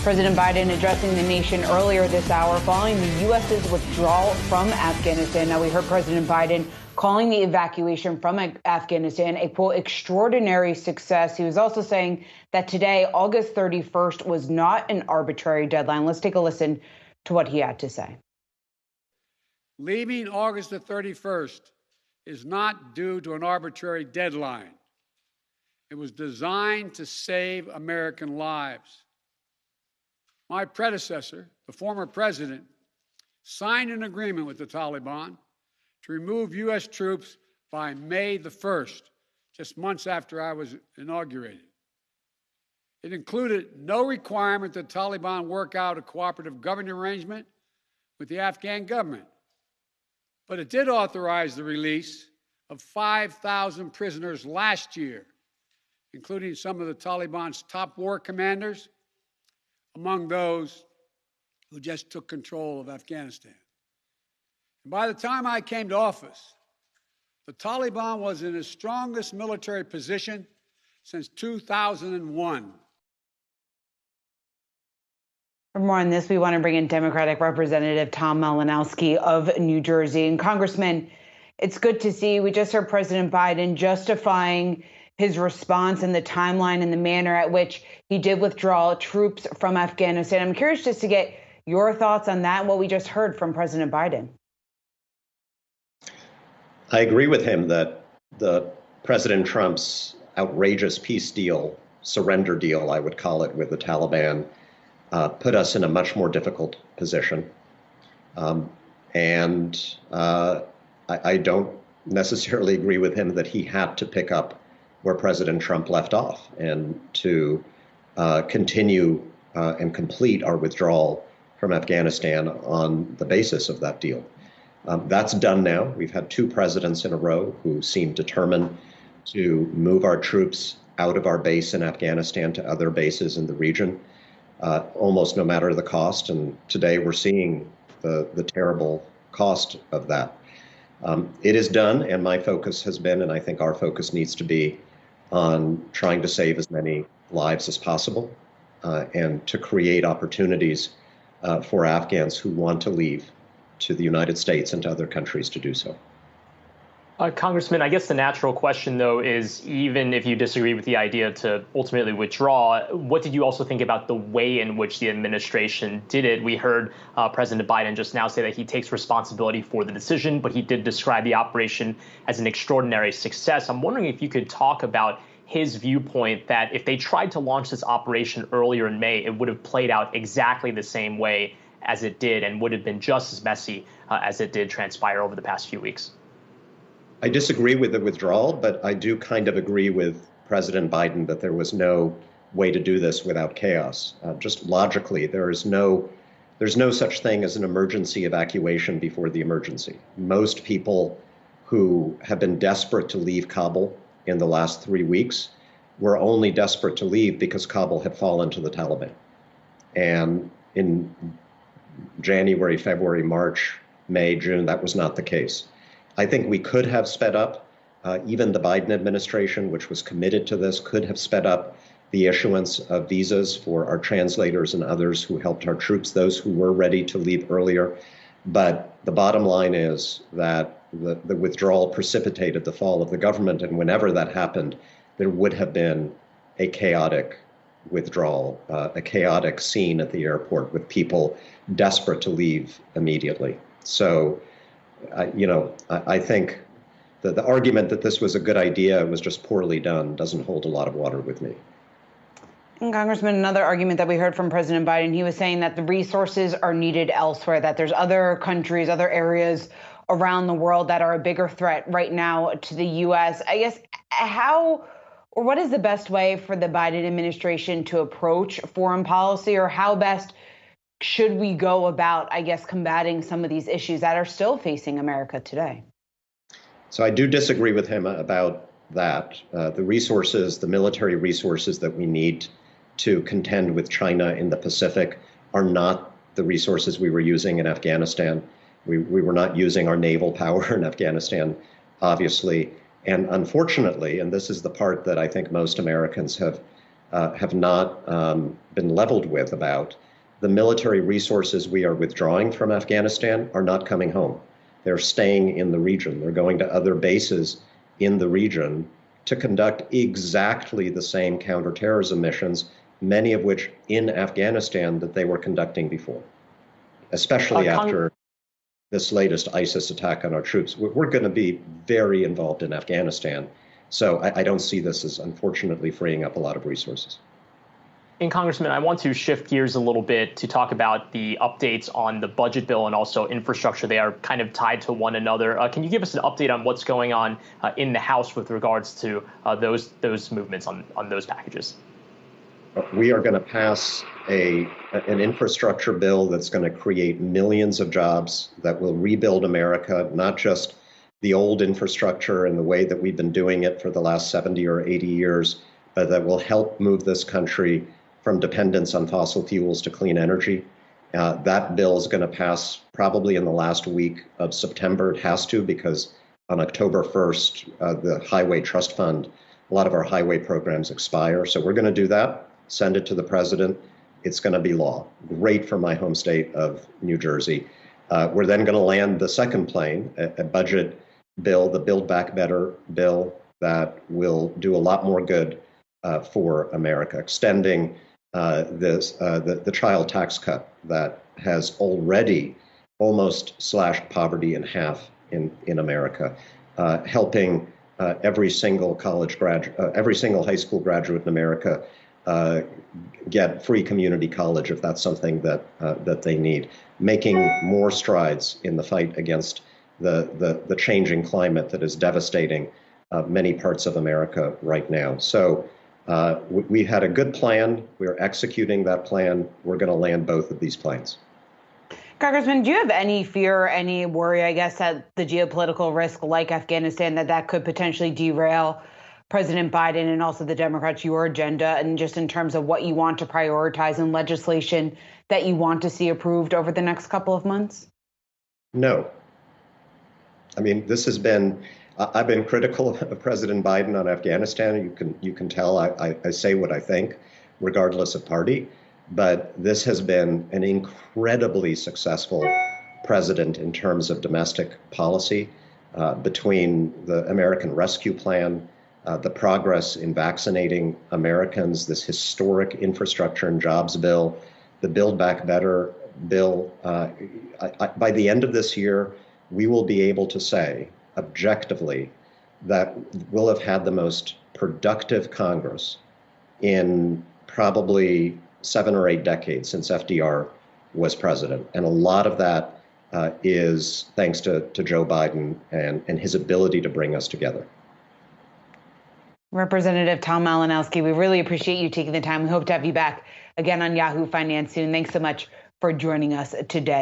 President Biden addressing the nation earlier this hour following the U.S.'s withdrawal from Afghanistan. Now, we heard President Biden calling the evacuation from Afghanistan a, quote, extraordinary success. He was also saying that today, August 31st, was not an arbitrary deadline. Let's take a listen to what he had to say. Leaving August the 31st is not due to an arbitrary deadline. It was designed to save American lives. My predecessor, the former president, signed an agreement with the Taliban to remove U.S. troops by May the 1st, just months after I was inaugurated. It included no requirement that the Taliban work out a cooperative government arrangement with the Afghan government. But it did authorize the release of 5,000 prisoners last year, including some of the Taliban's top war commanders, among those who just took control of Afghanistan. And by the time I came to office, the Taliban was in its strongest military position since 2001. For more on this, we want to bring in Democratic Representative Tom Malinowski of New Jersey. And Congressman, it's good to see. We just heard President Biden justifying his response and the timeline and the manner at which he did withdraw troops from Afghanistan. I'm curious just to get your thoughts on that, what we just heard from President Biden. I agree with him that the President Trump's outrageous peace deal, surrender deal, I would call it, with the Taliban, put us in a much more difficult position. I don't necessarily agree with him that he had to pick up where President Trump left off and to continue and complete our withdrawal from Afghanistan on the basis of that deal. That's done now. We've had two presidents in a row who seem determined to move our troops out of our base in Afghanistan to other bases in the region, almost no matter the cost. And today we're seeing the terrible cost of that. It is done, and my focus has been, and I think our focus needs to be, on trying to save as many lives as possible and to create opportunities for Afghans who want to leave to the United States and to other countries to do so. Congressman, I guess the natural question, though, is even if you disagree with the idea to ultimately withdraw, what did you also think about the way in which the administration did it? We heard President Biden just now say that he takes responsibility for the decision, but he did describe the operation as an extraordinary success. I'm wondering if you could talk about his viewpoint that if they tried to launch this operation earlier in May, it would have played out exactly the same way as it did and would have been just as messy as it did transpire over the past few weeks. I disagree with the withdrawal, but I do kind of agree with President Biden that there was no way to do this without chaos. Just logically, there's no such thing as an emergency evacuation before the emergency. Most people who have been desperate to leave Kabul in the last 3 weeks were only desperate to leave because Kabul had fallen to the Taliban. And in January, February, March, May, June, that was not the case. I think we could have sped up, even the Biden administration, which was committed to this, could have sped up the issuance of visas for our translators and others who helped our troops, those who were ready to leave earlier. But the bottom line is that the withdrawal precipitated the fall of the government. And whenever that happened, there would have been a chaotic withdrawal, a chaotic scene at the airport with people desperate to leave immediately. So, I think that the argument that this was a good idea was just poorly done doesn't hold a lot of water with me. And Congressman, another argument that we heard from President Biden, he was saying that the resources are needed elsewhere, that there's other countries, other areas around the world that are a bigger threat right now to the U.S. I guess what is the best way for the Biden administration to approach foreign policy, or how best should we go about, I guess, combating some of these issues that are still facing America today? So I do disagree with him about that. The resources, the military resources that we need to contend with China in the Pacific are not the resources we were using in Afghanistan. We were not using our naval power in Afghanistan, obviously. And unfortunately, and this is the part that I think most Americans have have not been leveled with about the military resources we are withdrawing from Afghanistan are not coming home. They're staying in the region. They're going to other bases in the region to conduct exactly the same counterterrorism missions, many of which in Afghanistan that they were conducting before, especially after this latest ISIS attack on our troops. We're going to be very involved in Afghanistan. So I don't see this as, unfortunately, freeing up a lot of resources. And Congressman, I want to shift gears a little bit to talk about the updates on the budget bill and also infrastructure. They are kind of tied to one another. Can you give us an update on what's going on in the House with regards to those movements on those packages? We are going to pass an infrastructure bill that's going to create millions of jobs that will rebuild America, not just the old infrastructure and the way that we've been doing it for the last 70 or 80 years, but that will help move this country from dependence on fossil fuels to clean energy. That bill is going to pass probably in the last week of September. It has to, because on October 1st, the Highway Trust Fund, a lot of our highway programs expire. So we're going to do that, send it to the president. It's going to be law. Great for my home state of New Jersey. We're then going to land the second plane, a budget bill, the Build Back Better bill, that will do a lot more good for America, extending the child tax cut that has already almost slashed poverty in half in America, helping every single every single high school graduate in America get free community college if that's something that they need, making more strides in the fight against the changing climate that is devastating many parts of America right now. So we had a good plan. We're executing that plan. We're going to land both of these planes. Congressman, do you have any fear, any worry, I guess, that the geopolitical risk like Afghanistan, that could potentially derail President Biden and also the Democrats, your agenda, and just in terms of what you want to prioritize in legislation that you want to see approved over the next couple of months? No. I mean, I've been critical of President Biden on Afghanistan. You can tell I say what I think, regardless of party. But this has been an incredibly successful president in terms of domestic policy, between the American Rescue Plan, the progress in vaccinating Americans, this historic infrastructure and jobs bill, the Build Back Better bill. By the end of this year, we will be able to say objectively that we'll have had the most productive Congress in probably 7 or 8 decades since FDR was president. And a lot of that is thanks to Joe Biden and his ability to bring us together. Representative Tom Malinowski, we really appreciate you taking the time. We hope to have you back again on Yahoo Finance soon. Thanks so much for joining us today.